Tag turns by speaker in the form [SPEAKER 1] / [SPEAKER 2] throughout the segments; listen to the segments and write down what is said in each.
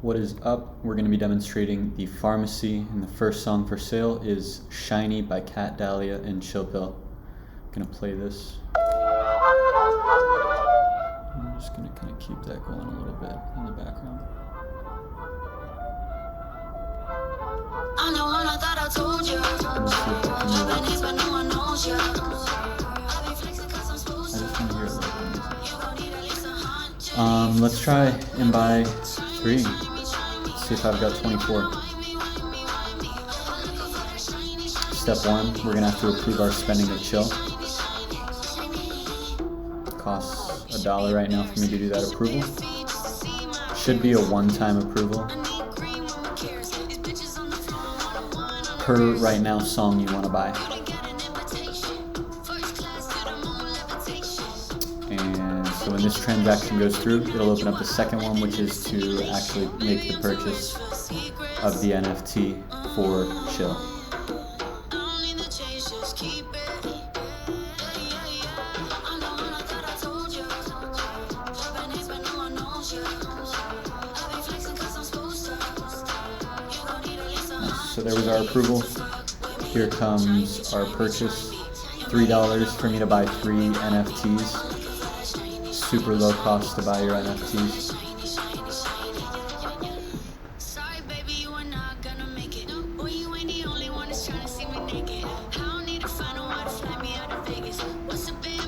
[SPEAKER 1] What is up? We're going to be demonstrating the pharmacy, and the first song for sale is Shiny by Dahlia and ChillPill. I'm going to play this. I'm just going to kind of keep that going a little bit in the background. I'm the one I thought I told you. I just want to hear a little bit of music. Let's try and buy 3. Let's see if I've got 24. Step 1, we're going to have to approve our spending at Chill. It costs $1 right now for me to do that approval. Should be a one-time approval. Per right now song you want to buy. And so when this transaction goes through, it'll open up the second one, which is to actually make the purchase of the NFT for Chill. So there was our approval. Here comes our purchase. $3 for me to buy 3 NFTs. Super low cost to buy your NFTs.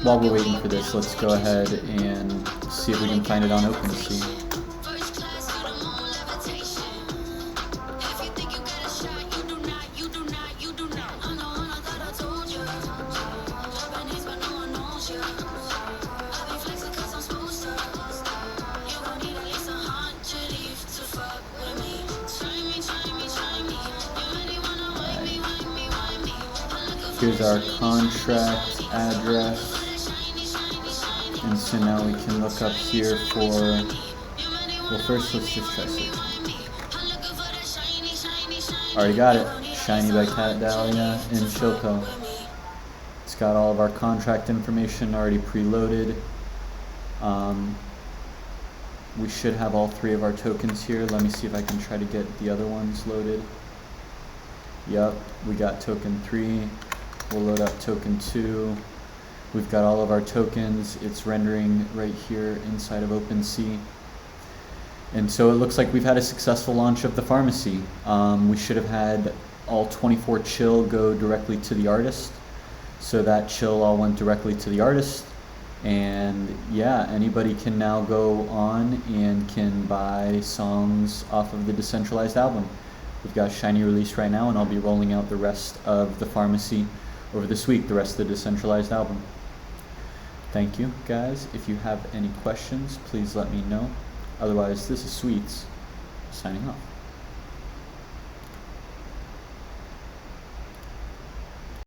[SPEAKER 1] While we're waiting for this, let's go ahead and see if we can find it on OpenSea. Here's our contract address, and so now we can look up here for, well, first let's just try searching. Already got it, Shiny by Dahlia and ChillPill. It's got all of our contract information already preloaded. We should have all 3 of our tokens here. Let me see if I can try to get the other ones loaded. Yep, we got token 3. We'll load up token 2. We've got all of our tokens. It's rendering right here inside of OpenSea. And so it looks like we've had a successful launch of the pharmacy. We should have had all 24 Chill go directly to the artist. So that Chill all went directly to the artist. And yeah, anybody can now go on and can buy songs off of the Decentralized album. We've got Shiny released right now, and I'll be rolling out the rest of the pharmacy over this week, the rest of the Decentralized album. Thank you, guys. If you have any questions, please let me know. Otherwise, this is Sweets, signing off.